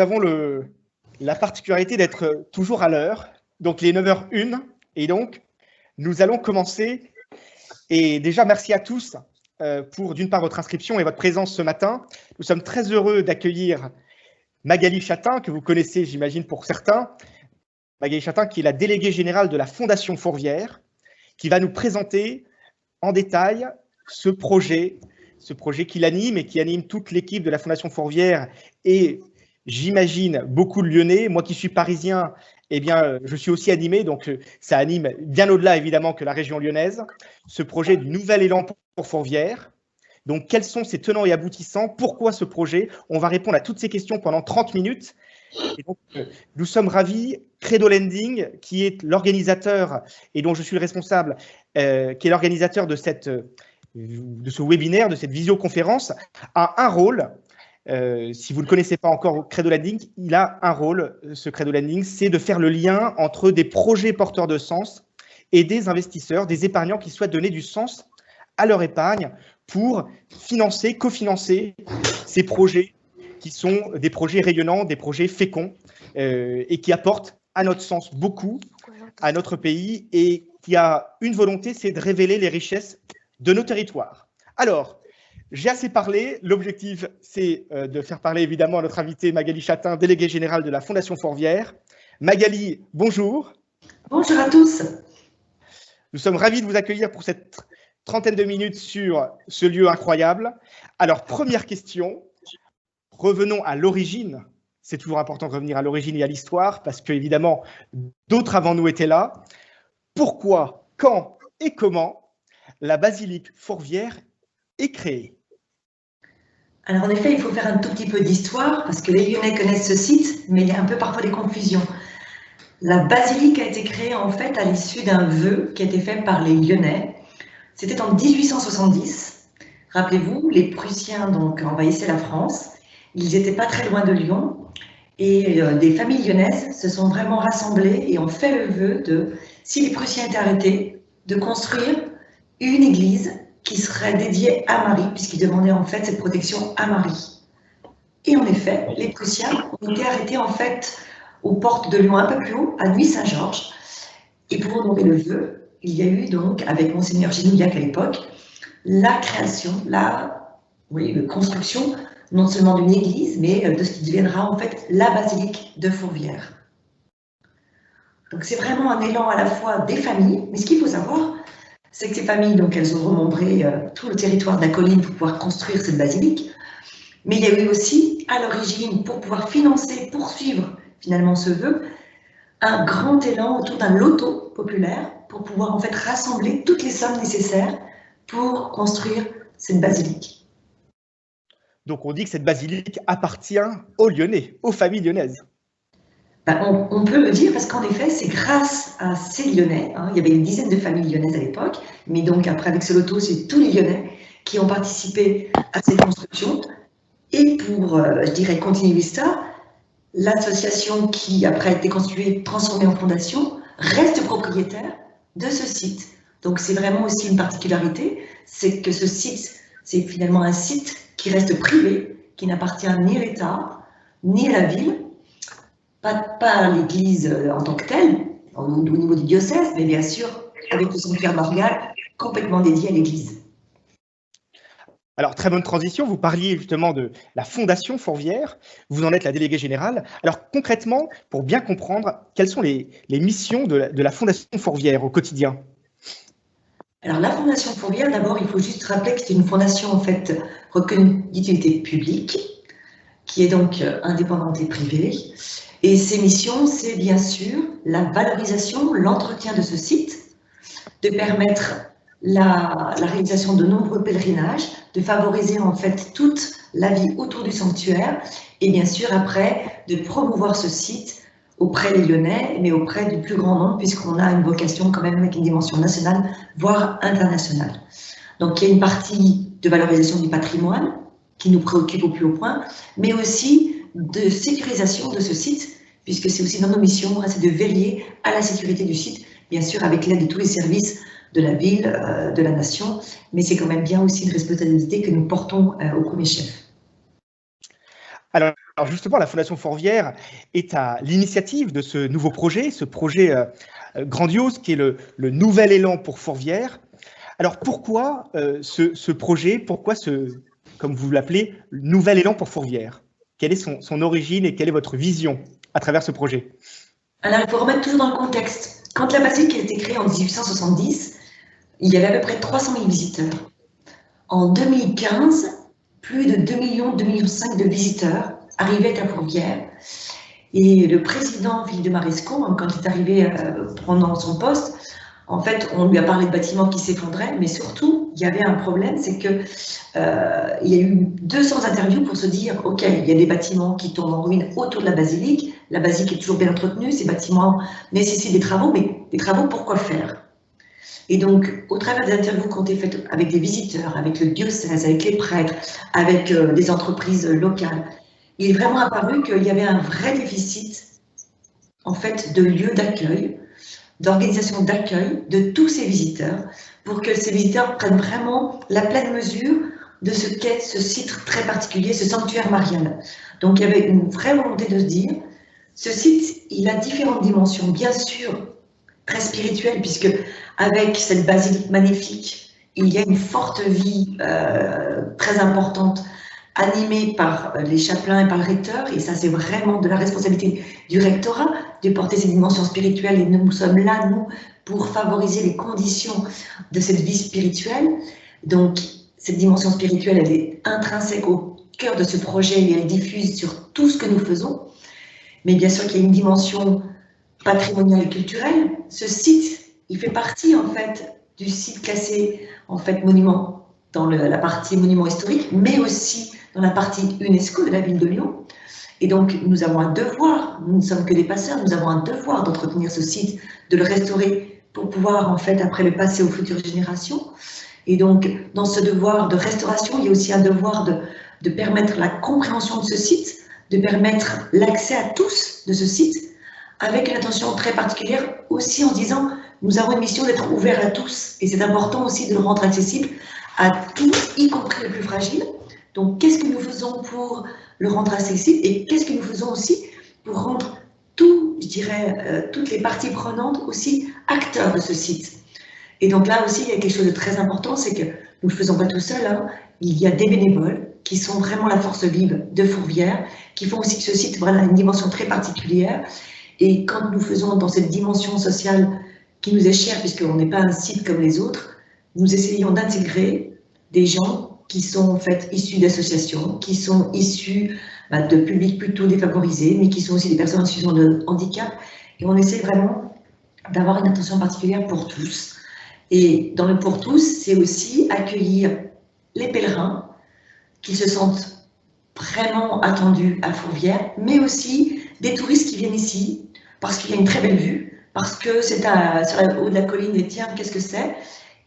avons la particularité d'être toujours à l'heure, donc les 9h01, et donc nous allons commencer. Et déjà, merci à tous pour, d'une part, votre inscription et votre présence ce matin. Nous sommes très heureux d'accueillir Magali Chatin, que vous connaissez, j'imagine, pour certains. Magali Chatin, qui est la déléguée générale de la Fondation Fourvière, qui va nous présenter en détail ce projet qu'il anime et qui anime toute l'équipe de la Fondation Fourvière et, j'imagine, beaucoup de Lyonnais. Moi qui suis parisien, eh bien, je suis aussi animé, donc ça anime bien au-delà, évidemment, que la région lyonnaise, ce projet du nouvel élan pour Fourvière. Donc, quels sont ses tenants et aboutissants? Pourquoi ce projet? On va répondre à toutes ces questions pendant 30 minutes. Et donc, nous sommes ravis. Credo Lending, qui est l'organisateur et dont je suis le responsable, qui est l'organisateur de ce webinaire, de cette visioconférence, a un rôle. Si vous ne connaissez pas encore Credo Lending, il a un rôle, ce Credo Lending, c'est de faire le lien entre des projets porteurs de sens et des investisseurs, des épargnants qui souhaitent donner du sens à leur épargne pour financer, cofinancer ces projets qui sont des projets rayonnants, des projets féconds et qui apportent, à notre sens, beaucoup à notre pays et qui a une volonté, c'est de révéler les richesses de nos territoires. Alors, j'ai assez parlé. L'objectif, c'est de faire parler évidemment à notre invitée Magali Chatin, déléguée générale de la Fondation Fourvière. Magali, bonjour. Bonjour à tous. Nous sommes ravis de vous accueillir pour cette trentaine de minutes sur ce lieu incroyable. Alors, première question, revenons à l'origine. C'est toujours important de revenir à l'origine et à l'histoire parce qu'évidemment, d'autres avant nous étaient là. Pourquoi, quand et comment la basilique Fourvière est créée? Alors en effet, il faut faire un tout petit peu d'histoire parce que les Lyonnais connaissent ce site, mais il y a un peu parfois des confusions. La basilique a été créée en fait à l'issue d'un vœu qui a été fait par les Lyonnais. C'était en 1870. Rappelez-vous, les Prussiens donc envahissaient la France. Ils n'étaient pas très loin de Lyon et des familles lyonnaises se sont vraiment rassemblées et ont fait le vœu de, si les Prussiens étaient arrêtés, de construire une église qui serait dédiée à Marie, puisqu'ils demandaient en fait cette protection à Marie. Et en effet, les Prussiens ont été arrêtés en fait aux portes de Lyon, un peu plus haut, à Nuit-Saint-Georges. Et pour honorer le vœu, il y a eu donc, avec Monseigneur Genouillac à l'époque, la création, la construction, non seulement d'une église, mais de ce qui deviendra en fait la basilique de Fourvière. Donc c'est vraiment un élan à la fois des familles, mais ce qu'il faut savoir, c'est que ces familles, donc, elles ont remembré tout le territoire de la colline pour pouvoir construire cette basilique. Mais il y a eu aussi, à l'origine, pour pouvoir financer, poursuivre finalement ce vœu, un grand élan autour d'un loto populaire pour pouvoir en fait rassembler toutes les sommes nécessaires pour construire cette basilique. Donc on dit que cette basilique appartient aux Lyonnais, aux familles lyonnaises. Ben, on peut le dire parce qu'en effet, c'est grâce à ces Lyonnais, il y avait une dizaine de familles lyonnaises à l'époque, mais donc après avec ce loto, c'est tous les Lyonnais qui ont participé à cette construction. Et pour, je dirais, continuer l'histoire, l'association qui après a été constituée, transformée en fondation, reste propriétaire de ce site. Donc c'est vraiment aussi une particularité, c'est que ce site, c'est finalement un site qui reste privé, qui n'appartient ni à l'État, ni à la ville, pas à l'Église en tant que telle, au niveau du diocèse, mais bien sûr, avec le sanctuaire marial, complètement dédié à l'Église. Alors, très bonne transition, vous parliez justement de la Fondation Fourvière, vous en êtes la déléguée générale. Alors, concrètement, pour bien comprendre, quelles sont les missions de la Fondation Fourvière au quotidien? Alors, la Fondation Fourvière, d'abord, il faut juste rappeler que c'est une fondation, en fait, reconnue d'utilité publique, qui est donc indépendante et privée. Et ses missions, c'est bien sûr la valorisation, l'entretien de ce site, de permettre la réalisation de nombreux pèlerinages, de favoriser en fait toute la vie autour du sanctuaire et bien sûr après de promouvoir ce site auprès des Lyonnais, mais auprès du plus grand nombre puisqu'on a une vocation quand même avec une dimension nationale, voire internationale. Donc il y a une partie de valorisation du patrimoine qui nous préoccupe au plus haut point, mais aussi de sécurisation de ce site, puisque c'est aussi dans nos missions, c'est de veiller à la sécurité du site, bien sûr avec l'aide de tous les services de la ville, de la nation, mais c'est quand même bien aussi une responsabilité que nous portons au premier chef. Alors, Alors justement, la Fondation Fourvière est à l'initiative de ce nouveau projet, ce projet grandiose qui est le nouvel élan pour Fourvière. Alors pourquoi ce projet, pourquoi comme vous l'appelez, nouvel élan pour Fourvière? Quelle est son origine et quelle est votre vision à travers ce projet? Alors il faut remettre toujours dans le contexte. Quand la basilique a été créée en 1870, il y avait à peu près 300 000 visiteurs. En 2015, plus de 2 millions, 2,5 millions de visiteurs arrivaient à Fourvière. Et le président Philippe de Marescon, quand il est arrivé prenant son poste, en fait, on lui a parlé de bâtiments qui s'effondraient, mais surtout, il y avait un problème, c'est que il y a eu 200 interviews pour se dire, OK, il y a des bâtiments qui tombent en ruine autour de la basilique est toujours bien entretenue, ces bâtiments nécessitent des travaux, mais des travaux, pourquoi faire? Et donc, au travers des interviews qui ont été faites avec des visiteurs, avec le diocèse, avec les prêtres, avec des entreprises locales, il est vraiment apparu qu'il y avait un vrai déficit, en fait, de lieux d'accueil, d'organisation d'accueil de tous ces visiteurs, pour que ces visiteurs prennent vraiment la pleine mesure de ce qu'est ce site très particulier, ce sanctuaire marial. Donc, il y avait une vraie volonté de se dire, ce site, il a différentes dimensions, bien sûr, très spirituelles, puisque avec cette basilique magnifique, il y a une forte vie très importante, animée par les chapelains et par le recteur, et ça c'est vraiment de la responsabilité du rectorat de porter ces dimensions spirituelles, et nous sommes là, nous, pour favoriser les conditions de cette vie spirituelle. Donc, cette dimension spirituelle, elle est intrinsèque au cœur de ce projet, et elle diffuse sur tout ce que nous faisons. Mais bien sûr qu'il y a une dimension patrimoniale et culturelle. Ce site, il fait partie en fait du site classé en fait monument dans la partie monument historique, mais aussi dans la partie UNESCO de la ville de Lyon. Et donc nous avons un devoir, nous ne sommes que des passeurs, nous avons un devoir d'entretenir ce site, de le restaurer pour pouvoir en fait après le passer aux futures générations. Et donc dans ce devoir de restauration, il y a aussi un devoir de permettre la compréhension de ce site, de permettre l'accès à tous de ce site, avec une attention très particulière aussi en disant nous avons une mission d'être ouverts à tous, et c'est important aussi de le rendre accessible à tous, y compris les plus fragiles. Donc qu'est-ce que nous faisons pour le rendre accessible, et qu'est-ce que nous faisons aussi pour rendre tout, je dirais, toutes les parties prenantes aussi acteurs de ce site. Et donc là aussi, il y a quelque chose de très important, c'est que nous ne le faisons pas tout seul, hein. Il y a des bénévoles qui sont vraiment la force vive de Fourvière, qui font aussi que ce site voilà, a une dimension très particulière. Et quand nous faisons dans cette dimension sociale qui nous est chère, puisqu'on n'est pas un site comme les autres, nous essayons d'intégrer des gens qui sont en fait issus d'associations, qui sont issus de publics plutôt défavorisés, mais qui sont aussi des personnes en situation de handicap. Et on essaie vraiment d'avoir une attention particulière pour tous. Et dans le pour tous, c'est aussi accueillir les pèlerins qui se sentent vraiment attendus à Fourvière, mais aussi des touristes qui viennent ici parce qu'il y a une très belle vue, parce que c'est sur le haut de la colline et tiens, qu'est-ce que c'est?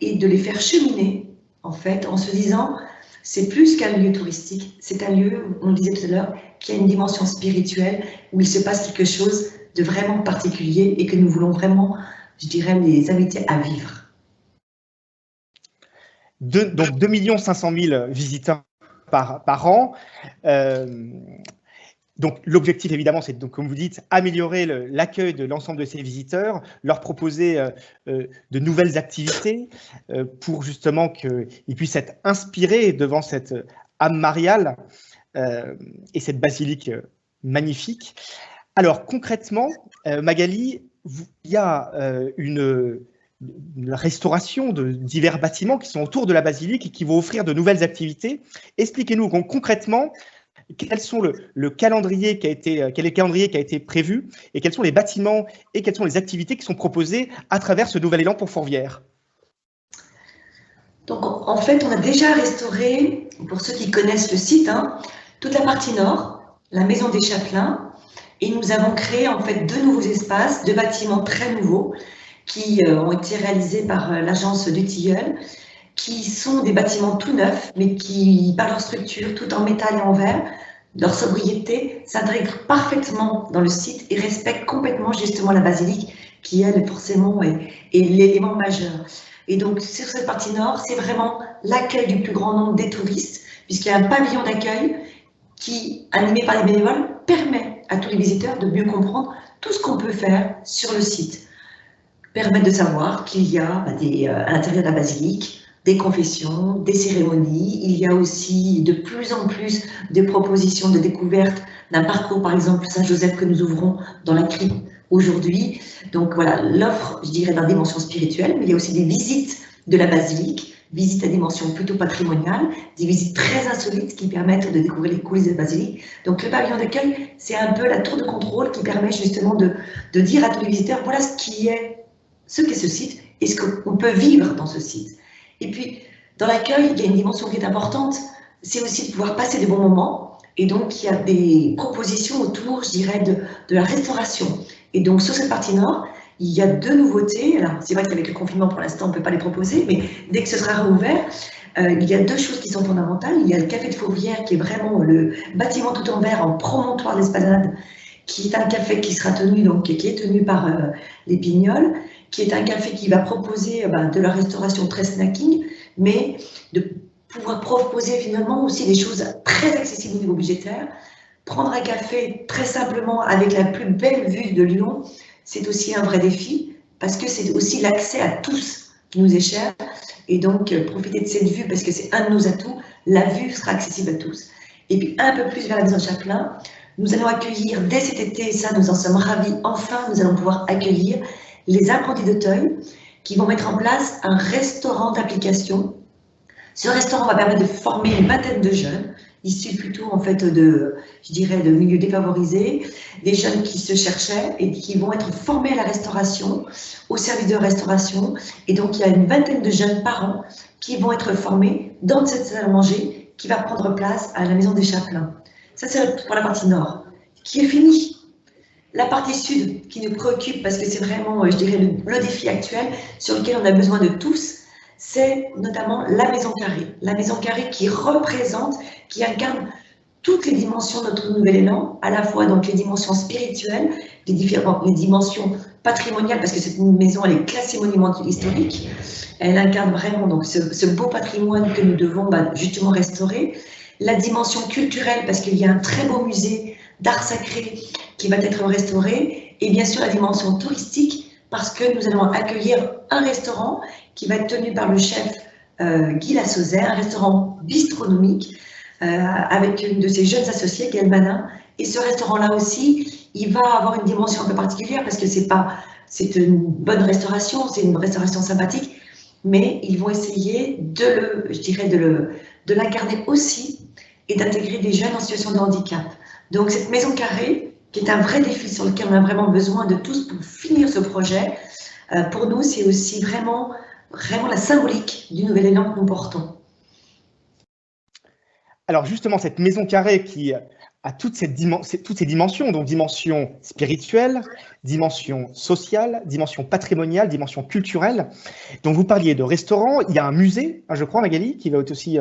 Et de les faire cheminer, en fait, en se disant, c'est plus qu'un lieu touristique, c'est un lieu, on le disait tout à l'heure, qui a une dimension spirituelle, où il se passe quelque chose de vraiment particulier et que nous voulons vraiment, je dirais, les inviter à vivre. Donc 2 500 000 visiteurs par an. Donc l'objectif évidemment c'est donc comme vous dites améliorer l'accueil de l'ensemble de ces visiteurs, leur proposer de nouvelles activités pour justement qu'ils puissent être inspirés devant cette âme mariale et cette basilique magnifique. Alors concrètement, Magali, il y a une restauration de divers bâtiments qui sont autour de la basilique et qui vont offrir de nouvelles activités. Expliquez-nous concrètement quel est le calendrier qui a été prévu et quels sont les bâtiments et quelles sont les activités qui sont proposées à travers ce nouvel élan pour Fourvière. Donc en fait, on a déjà restauré, pour ceux qui connaissent le site, hein, toute la partie nord, la maison des chapelains, et nous avons créé en fait 2 nouveaux espaces, 2 bâtiments très nouveaux qui ont été réalisés par l'agence du Tilleul, qui sont des bâtiments tout neufs, mais qui, par leur structure, tout en métal et en verre, leur sobriété, s'intègrent parfaitement dans le site et respectent complètement justement la basilique, qui elle, forcément, est l'élément majeur. Et donc, sur cette partie nord, c'est vraiment l'accueil du plus grand nombre des touristes, puisqu'il y a un pavillon d'accueil qui, animé par les bénévoles, permet à tous les visiteurs de mieux comprendre tout ce qu'on peut faire sur le site. Permet de savoir qu'il y a à l'intérieur de la basilique des confessions, des cérémonies. Il y a aussi de plus en plus de propositions de découverte d'un parcours, par exemple Saint-Joseph, que nous ouvrons dans la crypte aujourd'hui. Donc voilà, l'offre, je dirais, d'une dimension spirituelle, mais il y a aussi des visites de la basilique, visites à dimension plutôt patrimoniale, des visites très insolites qui permettent de découvrir les coulisses de la basilique. Donc le pavillon d'accueil, c'est un peu la tour de contrôle qui permet justement de dire à tous les visiteurs, voilà ce qu'est ce site et ce qu'on peut vivre dans ce site. Et puis, dans l'accueil, il y a une dimension qui est importante, c'est aussi de pouvoir passer des bons moments. Et donc, il y a des propositions autour, je dirais, de la restauration. Et donc, sur cette partie nord, il y a 2 nouveautés. Alors, c'est vrai qu'avec le confinement, pour l'instant, on ne peut pas les proposer, mais dès que ce sera rouvert, il y a 2 choses qui sont fondamentales. Il y a le café de Fourvière, qui est vraiment le bâtiment tout en verre, en promontoire de l'Esplanade, qui est un café qui sera tenu, donc qui est tenu par les Pignols, qui est un café qui va proposer de la restauration très snacking, mais de pouvoir proposer finalement aussi des choses très accessibles au niveau budgétaire. Prendre un café très simplement avec la plus belle vue de Lyon, c'est aussi un vrai défi, parce que c'est aussi l'accès à tous qui nous est cher, et donc profiter de cette vue, parce que c'est un de nos atouts, la vue sera accessible à tous. Et puis un peu plus vers la maison Chapelain, nous allons accueillir dès cet été, et ça nous en sommes ravis, enfin nous allons pouvoir accueillir les apprentis d'Auteuil qui vont mettre en place un restaurant d'application. Ce restaurant va permettre de former une vingtaine de jeunes, issus plutôt en fait de milieux défavorisés, des jeunes qui se cherchaient et qui vont être formés à la restauration, au service de restauration. Et donc il y a une vingtaine de jeunes par an qui vont être formés dans cette salle à manger qui va prendre place à la maison des Chapelains. Ça c'est pour la partie nord, qui est finie. La partie sud qui nous préoccupe, parce que c'est vraiment, je dirais, le défi actuel sur lequel on a besoin de tous, c'est notamment la maison carrée. La maison carrée qui représente, qui incarne toutes les dimensions de notre nouvel élan, à la fois donc les dimensions spirituelles, les dimensions patrimoniales, parce que cette maison elle est classée monument historique. Elle incarne vraiment donc ce beau patrimoine que nous devons justement restaurer. La dimension culturelle, parce qu'il y a un très beau musée d'art sacré qui va être restauré, et bien sûr la dimension touristique, parce que nous allons accueillir un restaurant qui va être tenu par le chef Guy Lassauzet, un restaurant bistronomique, avec une de ses jeunes associés, Gaëlle Manin, et ce restaurant-là aussi, il va avoir une dimension un peu particulière, parce que c'est une bonne restauration, c'est une restauration sympathique, mais ils vont essayer de l'incarner aussi, et d'intégrer des jeunes en situation de handicap. Donc cette maison carrée, qui est un vrai défi sur lequel on a vraiment besoin de tous pour finir ce projet, pour nous, c'est aussi vraiment la symbolique du nouvel élan que nous portons. Alors justement, cette maison carrée qui a toutes ces dimensions, donc dimension spirituelle, dimension sociale, dimension patrimoniale, dimension culturelle. Donc vous parliez de restaurant, il y a un musée, je crois, Magali, qui va être aussi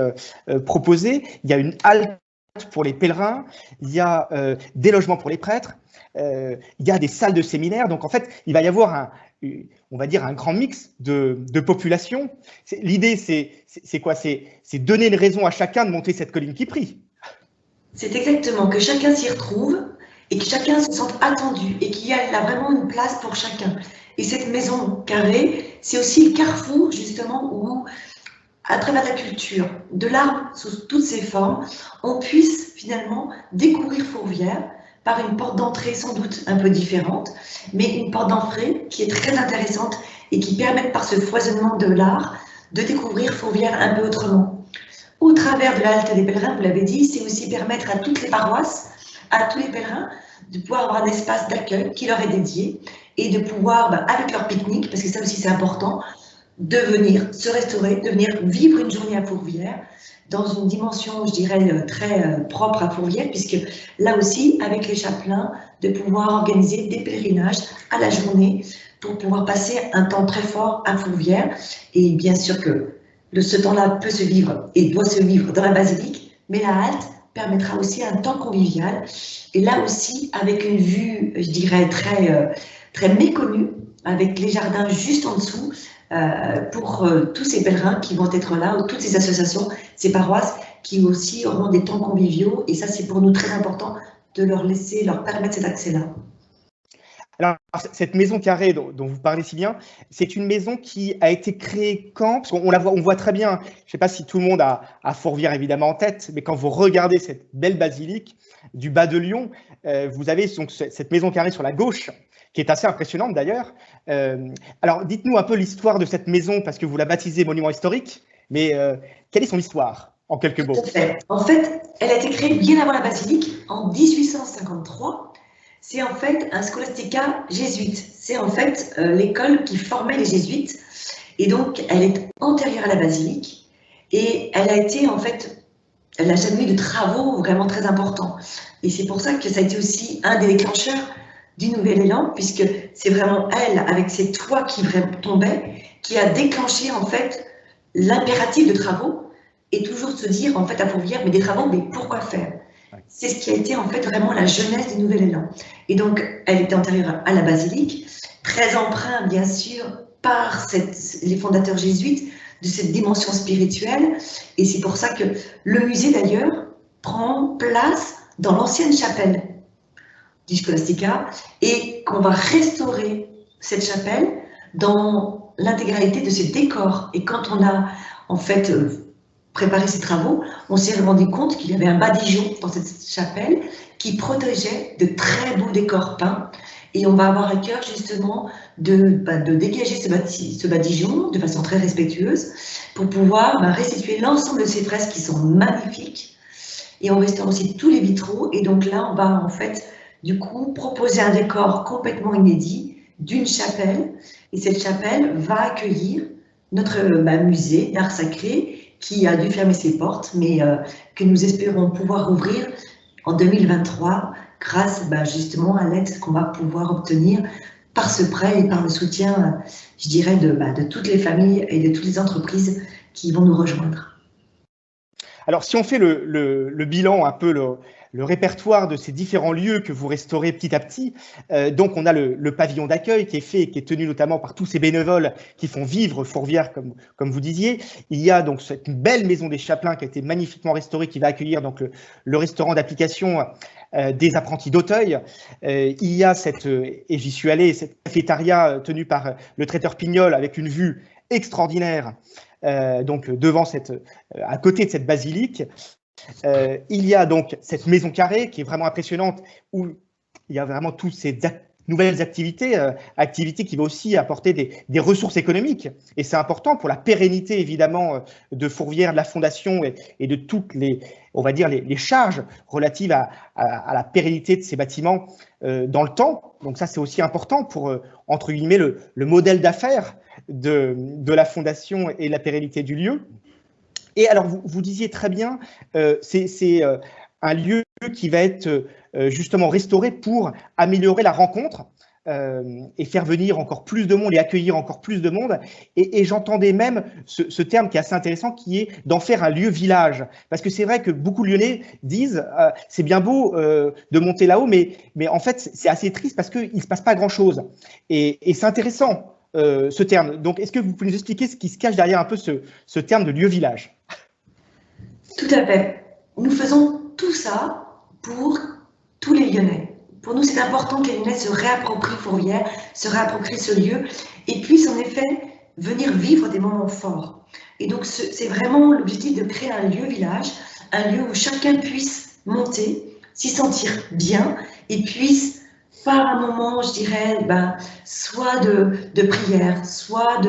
proposé, il y a une halte pour les pèlerins, il y a des logements pour les prêtres, il y a des salles de séminaire. Donc en fait, il va y avoir on va dire un grand mix de population. L'idée, c'est quoi? C'est donner une raison à chacun de monter cette colline qui prie. C'est exactement, que chacun s'y retrouve et que chacun se sente attendu et qu'il y a là vraiment une place pour chacun. Et cette maison carrée, c'est aussi le carrefour justement où, à travers la culture, de l'art sous toutes ses formes, on puisse finalement découvrir Fourvière par une porte d'entrée sans doute un peu différente, mais une porte d'entrée qui est très intéressante et qui permet par ce foisonnement de l'art de découvrir Fourvière un peu autrement. Au travers de la halte des pèlerins, vous l'avez dit, c'est aussi permettre à toutes les paroisses, à tous les pèlerins, de pouvoir avoir un espace d'accueil qui leur est dédié et de pouvoir, avec leur pique-nique, parce que ça aussi c'est important, de venir se restaurer, de venir vivre une journée à Fourvière, dans une dimension, je dirais, très propre à Fourvière, puisque là aussi, avec les chapelains, de pouvoir organiser des pèlerinages à la journée pour pouvoir passer un temps très fort à Fourvière. Et bien sûr que ce temps-là peut se vivre et doit se vivre dans la basilique, mais la halte permettra aussi un temps convivial. Et là aussi, avec une vue, je dirais, très méconnue, avec les jardins juste en dessous, pour tous ces pèlerins qui vont être là, ou toutes ces associations, ces paroisses qui aussi auront des temps conviviaux. Et ça, c'est pour nous très important de leur permettre cet accès-là. Alors, cette maison carrée dont vous parlez si bien, c'est une maison qui a été créée quand? Parce qu'on la voit, on voit très bien, je ne sais pas si tout le monde a Fourvière évidemment en tête, mais quand vous regardez cette belle basilique du bas de Lyon, vous avez donc cette maison carrée sur la gauche, qui est assez impressionnante d'ailleurs. Alors, dites-nous un peu l'histoire de cette maison, parce que vous la baptisez monument historique, mais quelle est son histoire, en quelques mots? Tout à fait. En fait, elle a été créée bien avant la basilique, en 1853. C'est en fait un scholastica jésuite. C'est en fait l'école qui formait les jésuites. Et donc, elle est antérieure à la basilique. Et elle a été, en fait, elle n'a jamais eu de travaux vraiment très importants. Et c'est pour ça que ça a été aussi un des déclencheurs du nouvel élan, puisque c'est vraiment elle, avec ses toits qui tombaient, qui a déclenché, en fait, l'impératif de travaux. Et toujours se dire, en fait, à Fourvière, mais des travaux, mais pourquoi faire? C'est ce qui a été en fait vraiment la jeunesse du nouvel élan. Et donc, elle était antérieure à la basilique, très empreinte bien sûr par les fondateurs jésuites de cette dimension spirituelle. Et c'est pour ça que le musée d'ailleurs prend place dans l'ancienne chapelle du Scholastica et qu'on va restaurer cette chapelle dans l'intégralité de ses décors. Et quand on a en fait préparer ces travaux, on s'est rendu compte qu'il y avait un badigeon dans cette chapelle qui protégeait de très beaux décors peints. Et on va avoir à cœur justement de dégager ce badigeon de façon très respectueuse pour pouvoir restituer l'ensemble de ces fresques qui sont magnifiques. Et on restaure aussi tous les vitraux. Et donc là, on va en fait du coup proposer un décor complètement inédit d'une chapelle. Et cette chapelle va accueillir notre musée d'art sacré qui a dû fermer ses portes, mais que nous espérons pouvoir ouvrir en 2023 grâce justement à l'aide qu'on va pouvoir obtenir par ce prêt et par le soutien, je dirais, de toutes les familles et de toutes les entreprises qui vont nous rejoindre. Alors, si on fait le bilan, un peu le répertoire de ces différents lieux que vous restaurez petit à petit, donc on a le pavillon d'accueil qui est fait, qui est tenu notamment par tous ces bénévoles qui font vivre Fourvière, comme vous disiez. Il y a donc cette belle maison des Chapelains qui a été magnifiquement restaurée, qui va accueillir donc le restaurant d'application des apprentis d'Auteuil. Il y a et j'y suis allé, cette cafétéria tenue par le traiteur Pignol avec une vue extraordinaire. Donc à côté de cette basilique, il y a donc cette maison carrée qui est vraiment impressionnante où il y a vraiment toutes ces nouvelles activités qui vont aussi apporter des ressources économiques. Et c'est important pour la pérennité évidemment de Fourvière, de la fondation et de toutes on va dire les charges relatives à la pérennité de ces bâtiments dans le temps. Donc ça, c'est aussi important pour, entre guillemets, le modèle d'affaires de la fondation et la pérennité du lieu. Et alors, vous disiez très bien, c'est un lieu qui va être justement restauré pour améliorer la rencontre et faire venir encore plus de monde et accueillir encore plus de monde. Et j'entendais même ce terme qui est assez intéressant, qui est d'en faire un lieu village. Parce que c'est vrai que beaucoup de Lyonnais disent c'est bien beau de monter là-haut, mais en fait, c'est assez triste parce qu'il ne se passe pas grand-chose. Et c'est intéressant. Ce terme. Donc, est-ce que vous pouvez nous expliquer ce qui se cache derrière un peu ce terme de lieu-village? Tout à fait. Nous faisons tout ça pour tous les Lyonnais. Pour nous, c'est important que les Lyonnais se réapproprient Fourvière, se réapproprient ce lieu et puissent en effet venir vivre des moments forts. Et donc, c'est vraiment l'objectif de créer un lieu-village, un lieu où chacun puisse monter, s'y sentir bien et puisse par un moment, je dirais, soit de prière, soit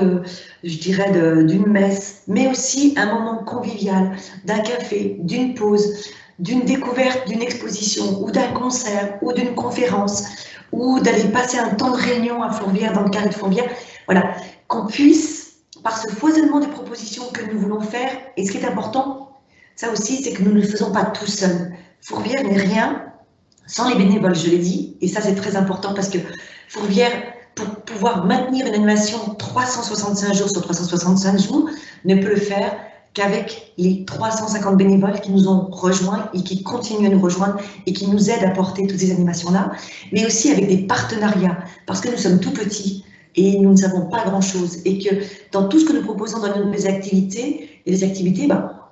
d'une messe, mais aussi un moment convivial, d'un café, d'une pause, d'une découverte, d'une exposition, ou d'un concert, ou d'une conférence, ou d'aller passer un temps de réunion à Fourvière, dans le carré de Fourvière. Voilà, qu'on puisse, par ce foisonnement des propositions que nous voulons faire, et ce qui est important, ça aussi, c'est que nous ne le faisons pas tout seuls. Fourvière n'est rien sans les bénévoles, je l'ai dit, et ça c'est très important parce que Fourvière, pour pouvoir maintenir une animation 365 jours sur 365 jours, ne peut le faire qu'avec les 350 bénévoles qui nous ont rejoints et qui continuent à nous rejoindre et qui nous aident à porter toutes ces animations-là, mais aussi avec des partenariats, parce que nous sommes tout petits et nous ne savons pas grand-chose, et que dans tout ce que nous proposons dans nos activités, et les activités,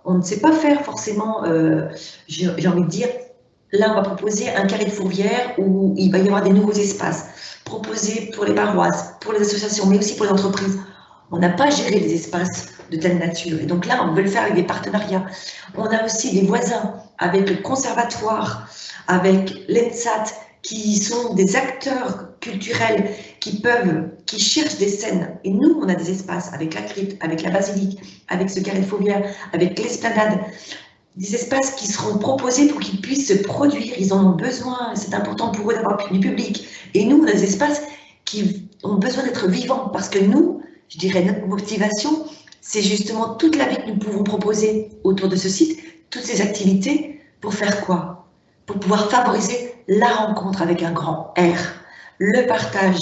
On ne sait pas faire forcément, j'ai envie de dire, là on va proposer un carré de fourvière où il va y avoir des nouveaux espaces proposés pour les paroisses, pour les associations, mais aussi pour les entreprises. On n'a pas géré les espaces de telle nature. Et donc là, on veut le faire avec des partenariats. On a aussi des voisins avec le conservatoire, avec l'ENSAT, qui sont des acteurs culturels qui cherchent des scènes. Et nous, on a des espaces avec la crypte, avec la basilique, avec ce carré de fourvière, avec l'esplanade. Des espaces qui seront proposés pour qu'ils puissent se produire. Ils en ont besoin. C'est important pour eux d'avoir du public. Et nous, on a des espaces qui ont besoin d'être vivants parce que nous, je dirais, notre motivation, c'est justement toute la vie que nous pouvons proposer autour de ce site, toutes ces activités, pour faire quoi? Pour pouvoir favoriser la rencontre avec un grand R, le partage,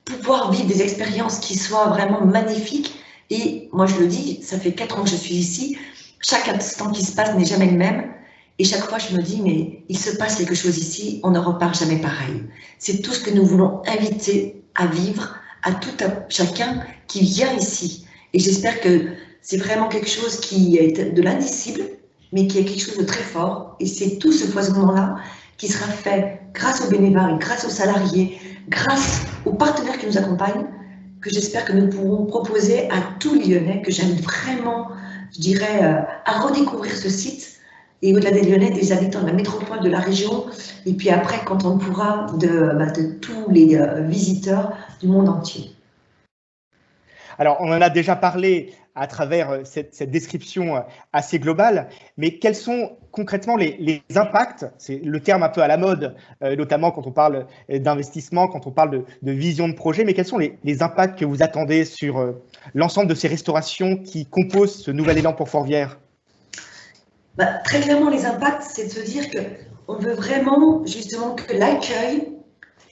pouvoir vivre des expériences qui soient vraiment magnifiques. Et moi, je le dis, ça fait 4 ans que je suis ici, chaque instant qui se passe n'est jamais le même. Et chaque fois, je me dis, mais il se passe quelque chose ici, on ne repart jamais pareil. C'est tout ce que nous voulons inviter à vivre à tout chacun qui vient ici. Et j'espère que c'est vraiment quelque chose qui est de l'indicible, mais qui est quelque chose de très fort. Et c'est tout ce foisonnement-là qui sera fait grâce aux bénévoles, grâce aux salariés, grâce aux partenaires qui nous accompagnent, que j'espère que nous pourrons proposer à tous les Lyonnais, que j'invite vraiment, je dirais, à redécouvrir ce site. Et au-delà des Lyonnais, des habitants de la métropole, de la région, et puis après, quand on pourra, de tous les visiteurs du monde entier. Alors, on en a déjà parlé à travers cette description assez globale, mais quels sont concrètement les impacts? C'est le terme un peu à la mode, notamment quand on parle d'investissement, quand on parle de vision de projet, mais quels sont les impacts que vous attendez sur l'ensemble de ces restaurations qui composent ce nouvel élan pour Fourvière? Très clairement, les impacts, c'est de se dire qu'on veut vraiment justement que l'accueil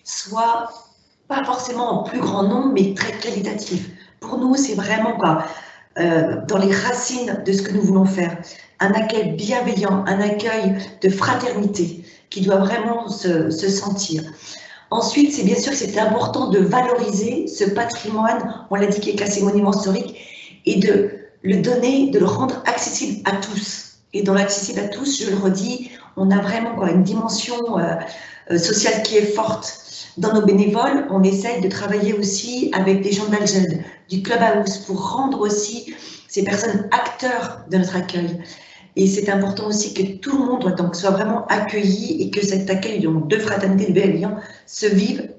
soit pas forcément en plus grand nombre, mais très qualitatif. Pour nous, c'est vraiment dans les racines de ce que nous voulons faire. Un accueil bienveillant, un accueil de fraternité qui doit vraiment se sentir. Ensuite, c'est bien sûr que c'est important de valoriser ce patrimoine, on l'a dit, qui est classé monument historique, et de le donner, de le rendre accessible à tous. Et dans l'accessible à tous, je le redis, on a vraiment une dimension sociale qui est forte. Dans nos bénévoles, on essaye de travailler aussi avec des gens de l'Alged, du Clubhouse, pour rendre aussi ces personnes acteurs de notre accueil. Et c'est important aussi que tout le monde donc, soit vraiment accueilli et que cet accueil donc, de fraternité, de bienveillance se vive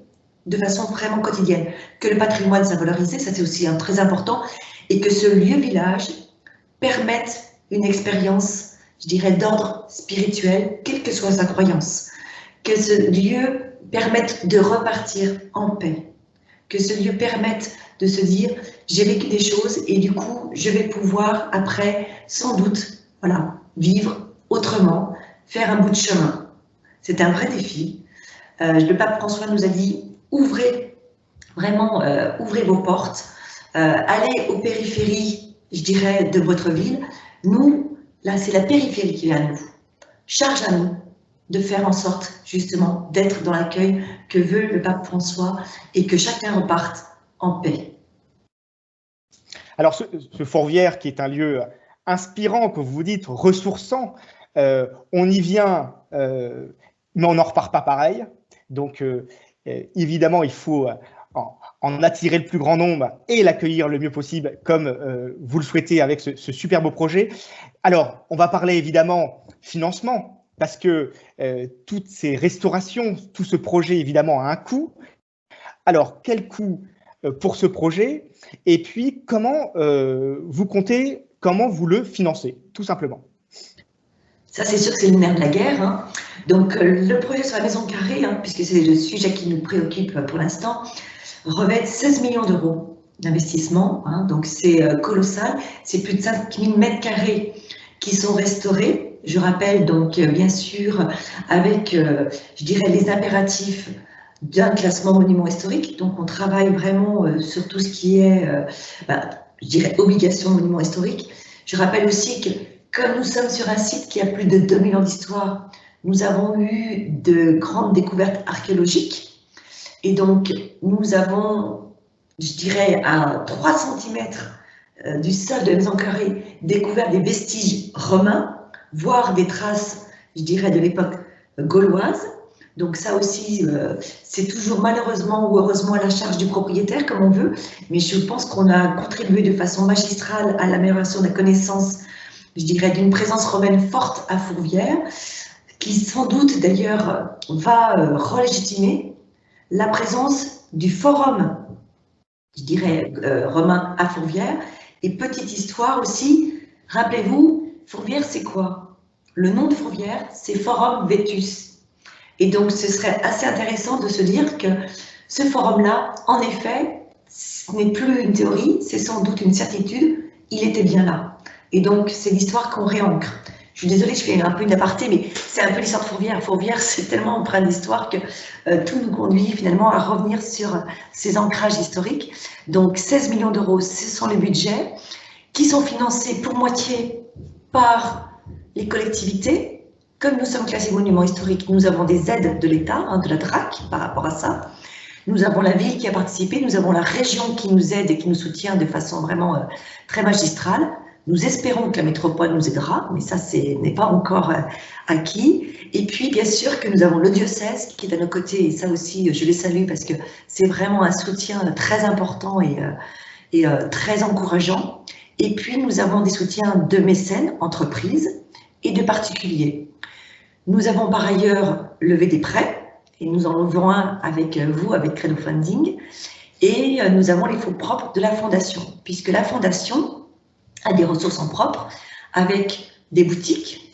de façon vraiment quotidienne. Que le patrimoine soit valorisé, ça c'est aussi très important, et que ce lieu-village permette une expérience, je dirais, d'ordre spirituel, quelle que soit sa croyance. Que ce lieu permette de repartir en paix. Que ce lieu permette de se dire, j'ai vécu des choses et du coup, je vais pouvoir après, sans doute, voilà, vivre autrement, faire un bout de chemin. C'est un vrai défi. Le pape François nous a dit, ouvrez, vraiment, ouvrez vos portes, allez aux périphéries, je dirais, de votre ville. Nous, là, c'est la périphérie qui vient à nous. Charge à nous de faire en sorte, justement, d'être dans l'accueil que veut le pape François et que chacun reparte en paix. Alors, ce Fourvière, qui est un lieu inspirant, comme vous dites, ressourçant, on y vient, mais on n'en repart pas pareil. Donc, évidemment, il faut en attirer le plus grand nombre et l'accueillir le mieux possible, comme vous le souhaitez avec ce superbe projet. Alors, on va parler évidemment financement, parce que toutes ces restaurations, tout ce projet, évidemment, a un coût. Alors, quel coût pour ce projet? Et puis, comment vous comptez, comment vous le financez, tout simplement? Ça, c'est sûr que c'est le nerf de la guerre. Hein. Donc, le projet sur la maison carrée, puisque c'est le sujet qui nous préoccupe pour l'instant, revêt 16 millions d'euros d'investissement. Donc, c'est colossal. C'est plus de 5000 mètres carrés qui sont restaurés. Je rappelle donc, bien sûr, avec, je dirais, les impératifs d'un classement monument historique. Donc, on travaille vraiment sur tout ce qui est, je dirais, obligation monument historique. Je rappelle aussi que, comme nous sommes sur un site qui a plus de 2000 ans d'histoire, nous avons eu de grandes découvertes archéologiques. Et donc, nous avons, je dirais, à 3 cm du sol de la maison carrée découvert des vestiges romains, voire des traces, je dirais, de l'époque gauloise. Donc ça aussi, c'est toujours malheureusement ou heureusement à la charge du propriétaire, comme on veut, mais je pense qu'on a contribué de façon magistrale à l'amélioration de la connaissance, je dirais, d'une présence romaine forte à Fourvière, qui sans doute d'ailleurs va relégitimer la présence du forum, je dirais, romain à Fourvière. Et petite histoire aussi, rappelez-vous, Fourvière c'est quoi? Le nom de Fourvière, c'est Forum Vetus. Et donc, ce serait assez intéressant de se dire que ce forum-là, en effet, ce n'est plus une théorie, c'est sans doute une certitude, il était bien là. Et donc, c'est l'histoire qu'on réancre. Je suis désolée, je fais un peu une aparté, mais c'est un peu l'histoire de Fourvière. Fourvière, c'est tellement empreint d'histoire que tout nous conduit finalement à revenir sur ces ancrages historiques. Donc, 16 millions d'euros, ce sont les budgets qui sont financés pour moitié par les collectivités. Comme nous sommes classés monuments historiques, nous avons des aides de l'État, de la DRAC par rapport à ça. Nous avons la ville qui a participé, nous avons la région qui nous aide et qui nous soutient de façon vraiment très magistrale. Nous espérons que la métropole nous aidera, mais ça, n'est pas encore acquis. Et puis, bien sûr, que nous avons le diocèse qui est à nos côtés, et ça aussi, je les salue parce que c'est vraiment un soutien très important et très encourageant. Et puis, nous avons des soutiens de mécènes, entreprises et de particuliers. Nous avons par ailleurs levé des prêts, et nous en levons un avec vous, avec Credo Funding, et nous avons les fonds propres de la Fondation, puisque la Fondation a des ressources en propre, avec des boutiques,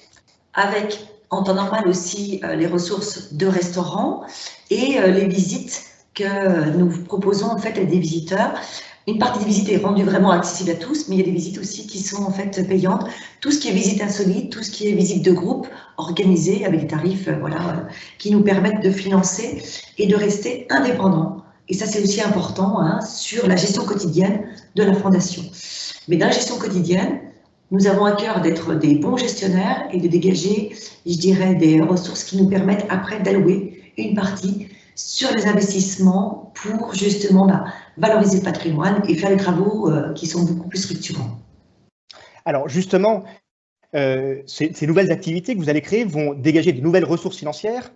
avec, en temps normal aussi, les ressources de restaurants, et les visites que nous proposons en fait à des visiteurs. Une partie des visites est rendue vraiment accessible à tous, mais il y a des visites aussi qui sont en fait payantes. Tout ce qui est visite insolite, tout ce qui est visite de groupe organisée avec des tarifs qui nous permettent de financer et de rester indépendants. Et ça, c'est aussi important sur la gestion quotidienne de la Fondation. Mais dans la gestion quotidienne, nous avons à cœur d'être des bons gestionnaires et de dégager, je dirais, des ressources qui nous permettent après d'allouer une partie sur les investissements pour justement valoriser le patrimoine et faire les travaux qui sont beaucoup plus structurants. Alors justement, ces nouvelles activités que vous allez créer vont dégager de nouvelles ressources financières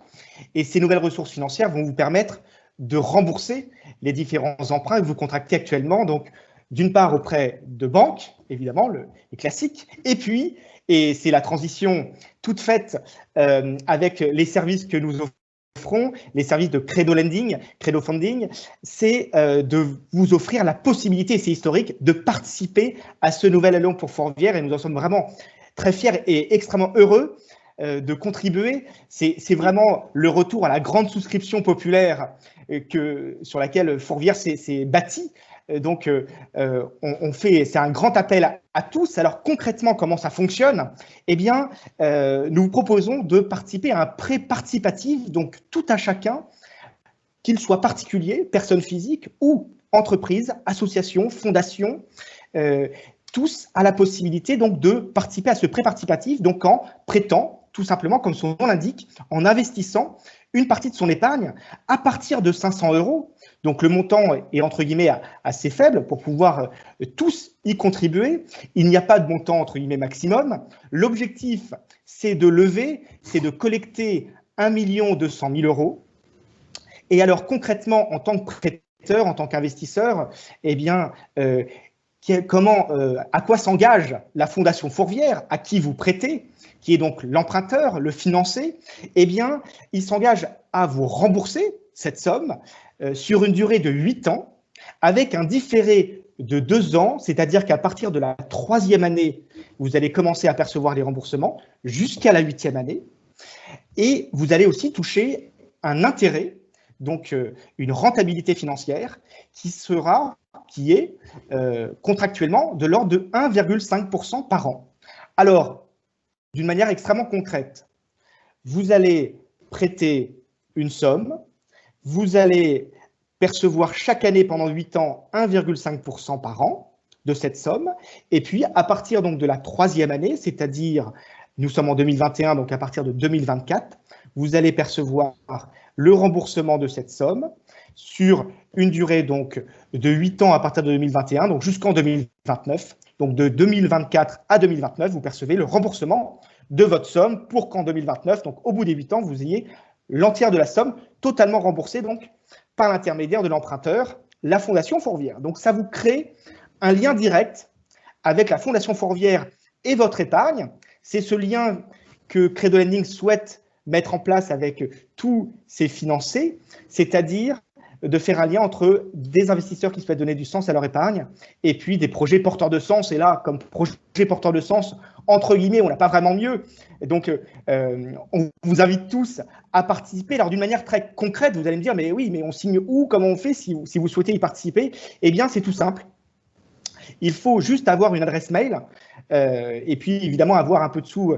et ces nouvelles ressources financières vont vous permettre de rembourser les différents emprunts que vous contractez actuellement. Donc, d'une part auprès de banques, évidemment, les classiques, et puis, et c'est la transition toute faite avec les services que nous offrons, les services de Credo Lending, Credo Funding, c'est de vous offrir la possibilité, c'est historique, de participer à ce nouvel élan pour Fourvière, et nous en sommes vraiment très fiers et extrêmement heureux de contribuer. C'est vraiment le retour à la grande souscription populaire sur laquelle Fourvière s'est bâtie. Donc, c'est un grand appel à tous. Alors, concrètement, comment ça fonctionne? Eh bien, nous vous proposons de participer à un prêt participatif, donc tout à chacun, qu'il soit particulier, personne physique ou entreprise, association, fondation, tous à la possibilité donc de participer à ce prêt participatif, donc en prêtant, tout simplement, comme son nom l'indique, en investissant une partie de son épargne à partir de 500 €. Donc, le montant est entre guillemets assez faible pour pouvoir tous y contribuer. Il n'y a pas de montant entre guillemets maximum. L'objectif, c'est de collecter 1 200 000 €. Et alors, concrètement, en tant que prêteur, en tant qu'investisseur, eh bien, à quoi s'engage la Fondation Fourvière, à qui vous prêtez, qui est donc l'emprunteur, le financé? Eh bien, il s'engage à vous rembourser cette somme sur une durée de 8 ans, avec un différé de 2 ans, c'est-à-dire qu'à partir de la 3e année, vous allez commencer à percevoir les remboursements jusqu'à la 8e année, et vous allez aussi toucher un intérêt, donc une rentabilité financière qui est contractuellement de l'ordre de 1,5% par an. Alors, d'une manière extrêmement concrète, vous allez prêter une somme, vous allez percevoir chaque année pendant 8 ans 1,5% par an de cette somme, et puis à partir donc de la 3e année, c'est-à-dire nous sommes en 2021, donc à partir de 2024, vous allez percevoir le remboursement de cette somme sur une durée donc, de 8 ans à partir de 2021, donc jusqu'en 2029. Donc de 2024 à 2029, vous percevez le remboursement de votre somme pour qu'en 2029, donc au bout des 8 ans, vous ayez l'entière de la somme totalement remboursée donc, par l'intermédiaire de l'emprunteur, la Fondation Fourvière. Donc ça vous crée un lien direct avec la Fondation Fourvière et votre épargne. C'est ce lien que Credo Lending souhaite mettre en place avec tous ses financés, c'est-à-dire de faire un lien entre des investisseurs qui souhaitent donner du sens à leur épargne et puis des projets porteurs de sens. Et là, comme projet porteur de sens, entre guillemets, on n'a pas vraiment mieux. Et donc, on vous invite tous à participer. Alors, d'une manière très concrète, vous allez me dire, mais oui, mais on signe où? Comment on fait si vous souhaitez y participer? Eh bien, c'est tout simple. Il faut juste avoir une adresse mail et puis, évidemment, avoir un peu de sous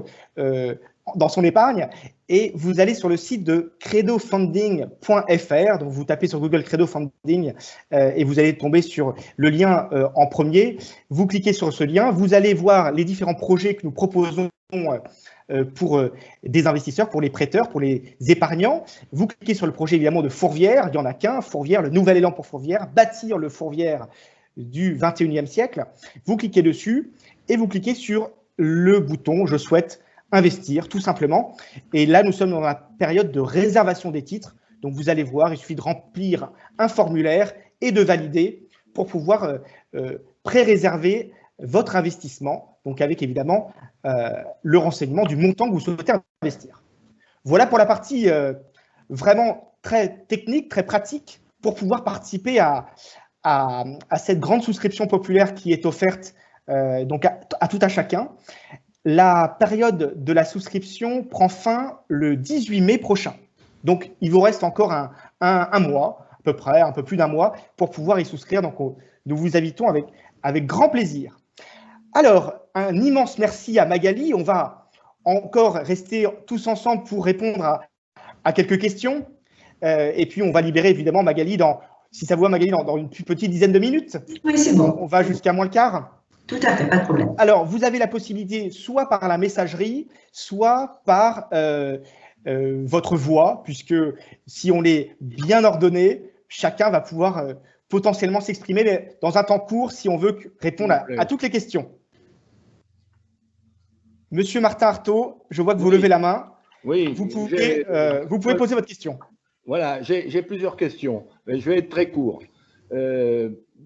dans son épargne. Et vous allez sur le site de credofunding.fr. Donc, vous tapez sur Google Credo Funding et vous allez tomber sur le lien en premier. Vous cliquez sur ce lien. Vous allez voir les différents projets que nous proposons pour des investisseurs, pour les prêteurs, pour les épargnants. Vous cliquez sur le projet, évidemment, de Fourvière. Il n'y en a qu'un, Fourvière, le nouvel élan pour Fourvière, bâtir le Fourvière du 21e siècle. Vous cliquez dessus et vous cliquez sur le bouton « Je souhaite investir », tout simplement. Et là, nous sommes dans la période de réservation des titres. Donc, vous allez voir, il suffit de remplir un formulaire et de valider pour pouvoir pré-réserver votre investissement, donc avec évidemment le renseignement du montant que vous souhaitez investir. Voilà pour la partie vraiment très technique, très pratique pour pouvoir participer à cette grande souscription populaire qui est offerte donc à tout à chacun. La période de la souscription prend fin le 18 mai prochain. Donc, il vous reste encore un mois, à peu près, un peu plus d'un mois, pour pouvoir y souscrire. Donc, nous vous invitons avec grand plaisir. Alors, un immense merci à Magali. On va encore rester tous ensemble pour répondre à quelques questions. Et puis, on va libérer évidemment Magali si ça vous va, Magali, dans une petite dizaine de minutes. Oui, c'est bon. On va jusqu'à moins le quart. Tout à fait, pas de problème. Alors, vous avez la possibilité, soit par la messagerie, soit par votre voix, puisque si on est bien ordonné, chacun va pouvoir potentiellement s'exprimer, mais dans un temps court, si on veut répondre à toutes les questions. Monsieur Martin Artaud, je vois que vous levez la main. Oui. Vous pouvez poser votre question. Voilà, j'ai plusieurs questions, mais je vais être très court.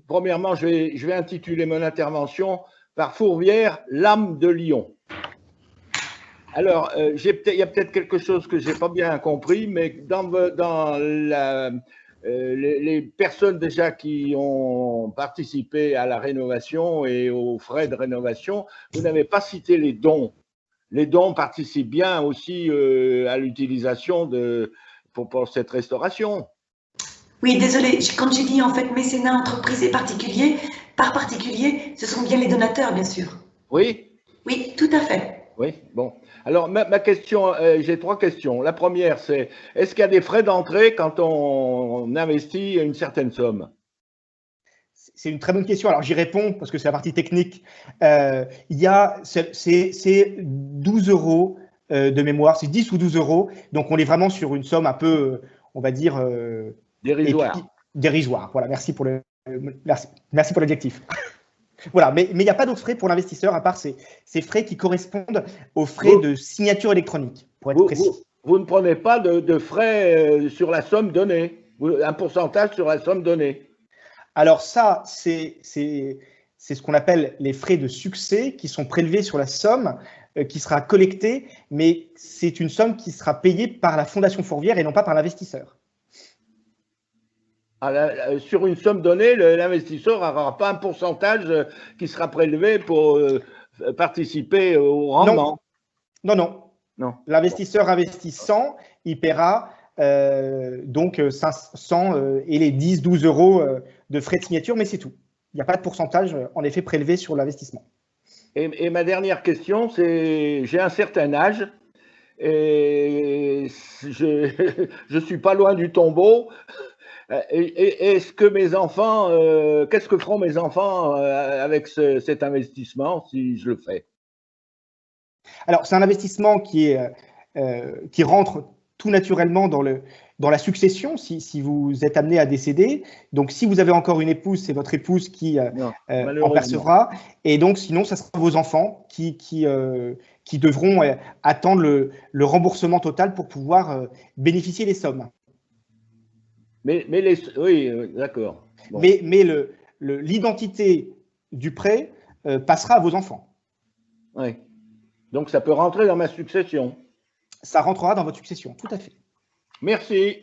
Premièrement, je vais intituler mon intervention par Fourvière, l'âme de Lyon. Alors, il y a peut-être quelque chose que je n'ai pas bien compris, mais dans les personnes déjà qui ont participé à la rénovation et aux frais de rénovation, vous n'avez pas cité les dons. Les dons participent bien aussi à l'utilisation pour cette restauration. Oui, désolé, quand j'ai dit en fait mécénat, entreprise et particulier, par particulier, ce sont bien les donateurs, bien sûr. Oui? Oui, tout à fait. Oui, bon. Alors, ma question, j'ai trois questions. La première, c'est, est-ce qu'il y a des frais d'entrée quand on investit une certaine somme? C'est une très bonne question. Alors, j'y réponds parce que c'est la partie technique. C'est 12 euros de mémoire, c'est 10 ou 12 euros. Donc, on est vraiment sur une somme un peu, on va dire… dérisoire. Dérisoire. Voilà, merci pour l'adjectif. Voilà, mais il n'y a pas d'autres frais pour l'investisseur à part ces frais qui correspondent aux frais de signature électronique, pour être précis. Vous ne prenez pas de frais sur la somme donnée, un pourcentage sur la somme donnée. Alors ça, c'est ce qu'on appelle les frais de succès qui sont prélevés sur la somme qui sera collectée, mais c'est une somme qui sera payée par la Fondation Fourvière et non pas par l'investisseur. Sur une somme donnée, l'investisseur n'aura pas un pourcentage qui sera prélevé pour participer au rendement. Non. L'investisseur investit 100, il paiera donc 500 et les 10-12 euros de frais de signature, mais c'est tout. Il n'y a pas de pourcentage en effet prélevé sur l'investissement. Et ma dernière question, c'est, j'ai un certain âge et je suis pas loin du tombeau. Est-ce que mes enfants, qu'est-ce que feront mes enfants avec cet investissement si je le fais? Alors, c'est un investissement qui rentre tout naturellement dans la succession, si vous êtes amené à décéder. Donc, si vous avez encore une épouse, c'est votre épouse qui en percevra. Et donc, sinon, ça sera vos enfants qui devront attendre le remboursement total pour pouvoir bénéficier des sommes. Oui, d'accord. Bon. Mais l'identité du prêt passera à vos enfants. Oui. Donc, ça peut rentrer dans ma succession. Ça rentrera dans votre succession, tout à fait. Merci.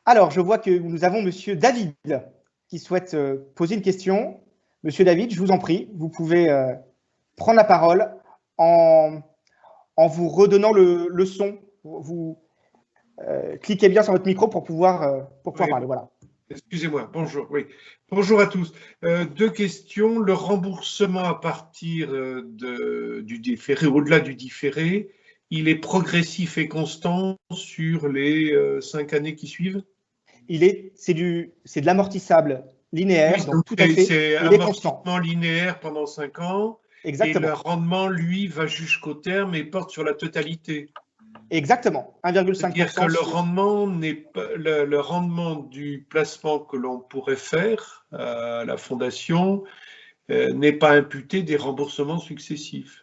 Alors, je vois que nous avons Monsieur David qui souhaite poser une question. Monsieur David, je vous en prie, vous pouvez prendre la parole en vous redonnant le son. Vous cliquez bien sur votre micro pour pouvoir parler. Voilà. Excusez-moi, bonjour. Oui. Bonjour à tous. Deux questions. Le remboursement à partir du différé, au-delà du différé, il est progressif et constant sur les 5 années qui suivent? C'est de l'amortissable linéaire, oui, donc tout à fait. C'est un amortissement linéaire pendant 5 ans. Exactement. Et le rendement, lui, va jusqu'au terme et porte sur la totalité. Exactement, 1,5%. C'est-à-dire que le rendement du placement que l'on pourrait faire à la fondation n'est pas imputé des remboursements successifs.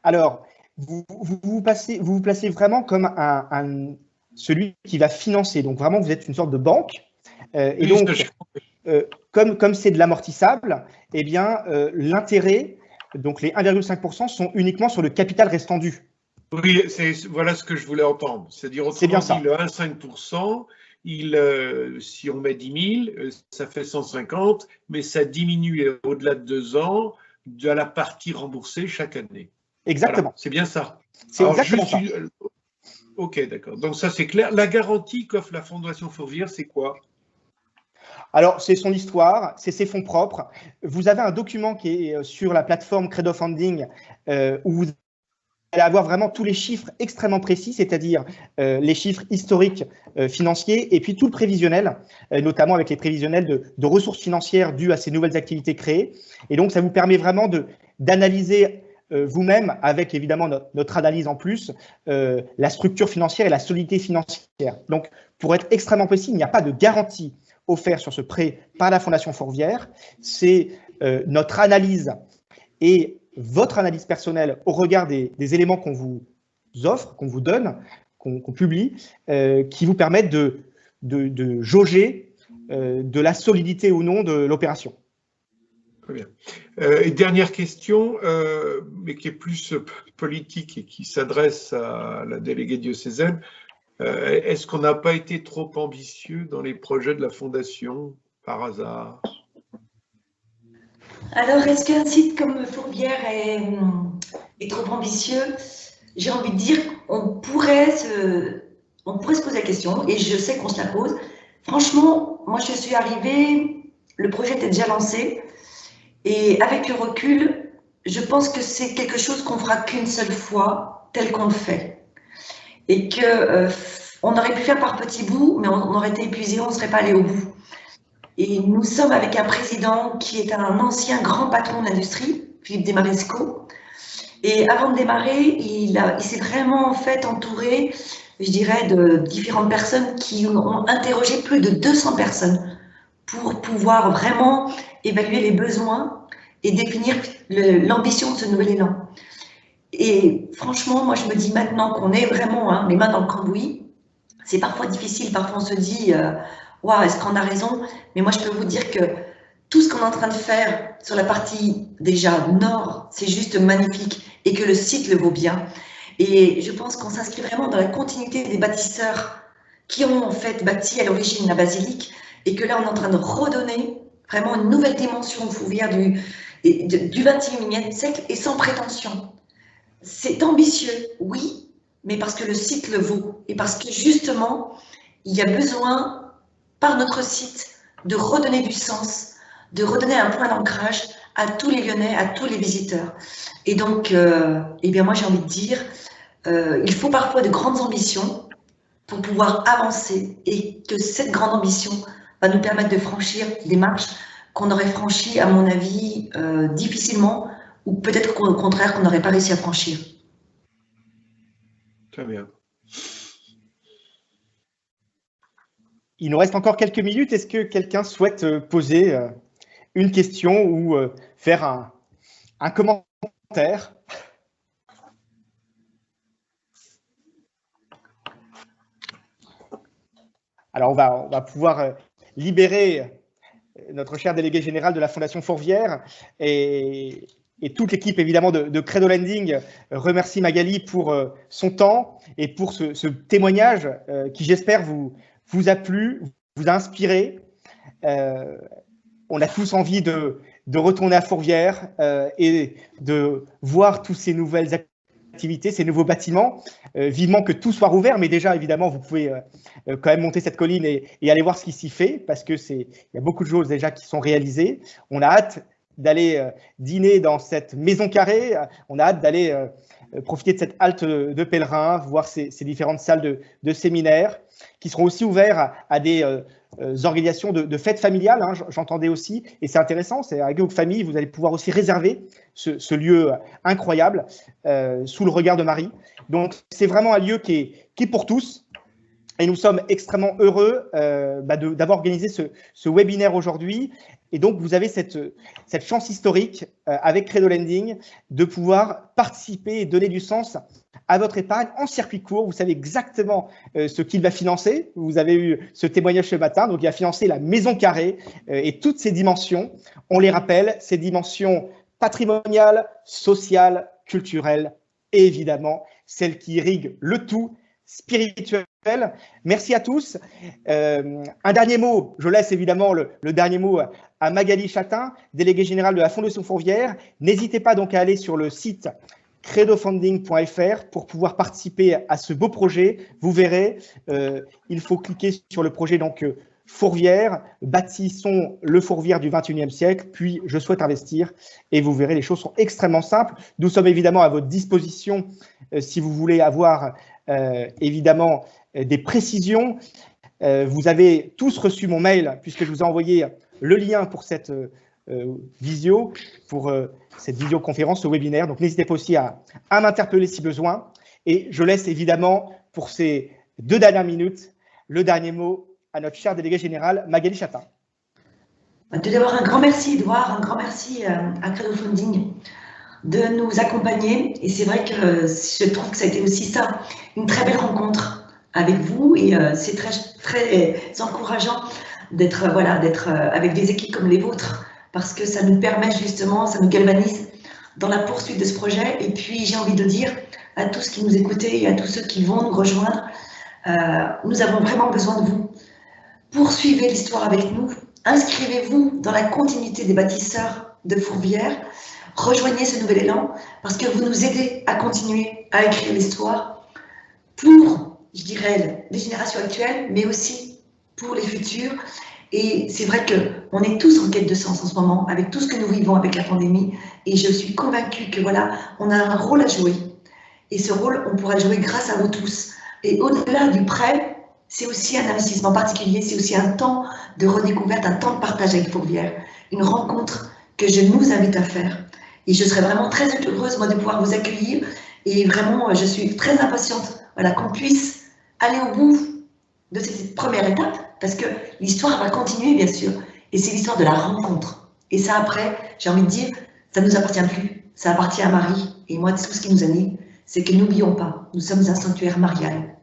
Alors, vous vous placez vraiment comme celui qui va financer. Donc, vraiment, vous êtes une sorte de banque. Et donc, comme c'est de l'amortissable, eh bien, l'intérêt, donc les 1,5% sont uniquement sur le capital restant dû. Oui, voilà ce que je voulais entendre. C'est-à-dire, autrement dit, le 1,5%, si on met 10 000, ça fait 150, mais ça diminue au-delà de 2 ans de la partie remboursée chaque année. Exactement. Voilà, c'est bien ça. C'est exactement ça. Ok, d'accord. Donc ça, c'est clair. La garantie qu'offre la Fondation Fourvière, c'est quoi? Alors, c'est son histoire, c'est ses fonds propres. Vous avez un document qui est sur la plateforme Credofunding où vous allez avoir vraiment tous les chiffres extrêmement précis, c'est-à-dire les chiffres historiques financiers et puis tout le prévisionnel, notamment avec les prévisionnels de ressources financières dues à ces nouvelles activités créées. Et donc, ça vous permet vraiment d'analyser vous-même, avec évidemment notre analyse en plus, la structure financière et la solidité financière. Donc, pour être extrêmement précis, il n'y a pas de garantie offerte sur ce prêt par la Fondation Fourvière. C'est notre analyse et votre analyse personnelle au regard des éléments qu'on vous offre, qu'on vous donne, qu'on publie, qui vous permettent de jauger de la solidité ou non de l'opération. Très bien. Et dernière question, mais qui est plus politique et qui s'adresse à la déléguée diocésaine. Est-ce qu'on n'a pas été trop ambitieux dans les projets de la Fondation, par hasard? Alors, est-ce qu'un site comme Fourvière est trop ambitieux? J'ai envie de dire on pourrait se poser la question, et je sais qu'on se la pose. Franchement, moi, je suis arrivée, le projet était déjà lancé, et avec le recul, je pense que c'est quelque chose qu'on fera qu'une seule fois, tel qu'on le fait. Et que on aurait pu faire par petits bouts, mais on aurait été épuisé, on ne serait pas allé au bout. Et nous sommes avec un président qui est un ancien grand patron de l'industrie, Philippe Desmaresco. Et avant de démarrer, il s'est vraiment en fait entouré, je dirais, de différentes personnes qui ont interrogé plus de 200 personnes pour pouvoir vraiment évaluer les besoins et définir l'ambition de ce nouvel élan. Et franchement, moi je me dis maintenant qu'on est vraiment les mains dans le cambouis, c'est parfois difficile, parfois on se dit waouh, est-ce qu'on a raison? Mais moi je peux vous dire que tout ce qu'on est en train de faire sur la partie déjà nord, c'est juste magnifique et que le site le vaut bien. Et je pense qu'on s'inscrit vraiment dans la continuité des bâtisseurs qui ont en fait bâti à l'origine la basilique et que là on est en train de redonner vraiment une nouvelle dimension aux Fourvières du XXIe siècle et sans prétention. C'est ambitieux, oui, mais parce que le site le vaut et parce que justement, il y a besoin, par notre site, de redonner du sens, de redonner un point d'ancrage à tous les Lyonnais, à tous les visiteurs. Et donc, eh bien moi j'ai envie de dire, il faut parfois de grandes ambitions pour pouvoir avancer et que cette grande ambition va nous permettre de franchir des marches qu'on aurait franchies, à mon avis, difficilement, ou peut-être qu'au contraire, qu'on n'aurait pas réussi à franchir. Très bien. Il nous reste encore quelques minutes. Est-ce que quelqu'un souhaite poser une question ou faire un commentaire? Alors, on va pouvoir libérer notre cher délégué général de la Fondation Fourvière et toute l'équipe, évidemment, de Credo Lending remercie Magali pour son temps et pour ce témoignage qui, j'espère, vous a plu, vous a inspiré. On a tous envie de retourner à Fourvière et de voir toutes ces nouvelles activités, ces nouveaux bâtiments. Vivement que tout soit rouvert, mais déjà, évidemment, vous pouvez quand même monter cette colline et aller voir ce qui s'y fait, parce que il y a beaucoup de choses déjà qui sont réalisées. On a hâte d'aller dîner dans cette maison carrée. On a hâte d'aller profiter de cette halte de pèlerins, voir ces différentes salles de séminaires qui seront aussi ouvertes à des organisations de fêtes familiales, hein, j'entendais aussi, et c'est intéressant, c'est avec vos familles, vous allez pouvoir aussi réserver ce lieu incroyable sous le regard de Marie. Donc c'est vraiment un lieu qui est pour tous, et nous sommes extrêmement heureux d'avoir organisé ce webinaire aujourd'hui. Et donc, vous avez cette chance historique avec Credo Lending de pouvoir participer et donner du sens à votre épargne en circuit court. Vous savez exactement ce qu'il va financer. Vous avez eu ce témoignage ce matin. Donc, il va financer la maison carrée et toutes ses dimensions. On les rappelle, ces dimensions patrimoniales, sociales, culturelles et évidemment, celles qui irriguent le tout spirituel. Merci à tous. Un dernier mot, je laisse évidemment le dernier mot à Magali Chatin, déléguée générale de la Fondation Fourvière. N'hésitez pas donc à aller sur le site credofunding.fr pour pouvoir participer à ce beau projet. Vous verrez, il faut cliquer sur le projet donc Fourvière, bâtissons le Fourvière du 21e siècle, puis je souhaite investir et vous verrez, les choses sont extrêmement simples. Nous sommes évidemment à votre disposition si vous voulez avoir évidemment des précisions. Vous avez tous reçu mon mail puisque je vous ai envoyé le lien pour cette visio, pour cette visioconférence, ce webinaire. Donc n'hésitez pas aussi à m'interpeller si besoin. Et je laisse évidemment pour ces 2 dernières minutes le dernier mot à notre cher délégué général Magali Chatin. Tout d'abord, un grand merci Edouard, un grand merci à Credo Funding de nous accompagner. Et c'est vrai que je trouve que ça a été aussi ça, une très belle rencontre avec vous. Et c'est très, très encourageant d'être avec des équipes comme les vôtres, parce que ça nous permet justement, ça nous galvanise dans la poursuite de ce projet. Et puis, j'ai envie de dire à tous qui nous écoutent et à tous ceux qui vont nous rejoindre, nous avons vraiment besoin de vous. Poursuivez l'histoire avec nous, inscrivez-vous dans la continuité des bâtisseurs de Fourvière, rejoignez ce nouvel élan parce que vous nous aidez à continuer à écrire l'histoire pour, je dirais, les générations actuelles, mais aussi pour les futures. Et c'est vrai qu'on est tous en quête de sens en ce moment, avec tout ce que nous vivons avec la pandémie, et je suis convaincue que voilà, on a un rôle à jouer. Et ce rôle, on pourra le jouer grâce à vous tous. Et au-delà du prêt, c'est aussi un investissement particulier, c'est aussi un temps de redécouverte, un temps de partage avec Fourvière, une rencontre que je nous invite à faire. Et je serais vraiment très heureuse, moi, de pouvoir vous accueillir. Et vraiment, je suis très impatiente voilà, qu'on puisse aller au bout de cette première étape, parce que l'histoire va continuer, bien sûr. Et c'est l'histoire de la rencontre. Et ça, après, j'ai envie de dire, ça ne nous appartient plus. Ça appartient à Marie. Et moi, tout ce qui nous anime, c'est que n'oublions pas, nous sommes un sanctuaire marial,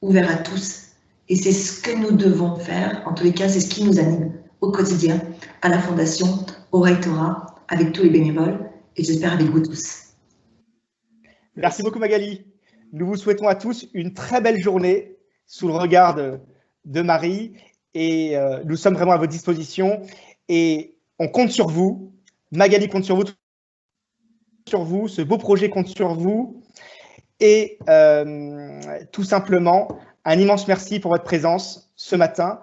ouvert à tous. Et c'est ce que nous devons faire, en tous les cas, c'est ce qui nous anime au quotidien, à la Fondation, au rectorat, avec tous les bénévoles, et j'espère avec vous tous. Merci beaucoup Magali. Nous vous souhaitons à tous une très belle journée sous le regard de Marie, et nous sommes vraiment à votre disposition, et on compte sur vous. Magali compte sur vous, ce beau projet compte sur vous, et tout simplement, un immense merci pour votre présence ce matin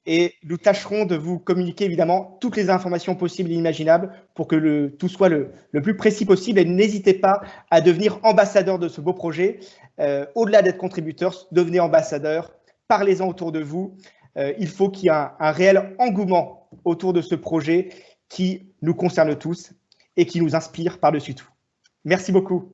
et nous tâcherons de vous communiquer évidemment toutes les informations possibles et imaginables pour que tout soit le plus précis possible, et n'hésitez pas à devenir ambassadeur de ce beau projet. Au-delà d'être contributeur, devenez ambassadeur, parlez-en autour de vous. Il faut qu'il y ait un réel engouement autour de ce projet qui nous concerne tous et qui nous inspire par-dessus tout. Merci beaucoup.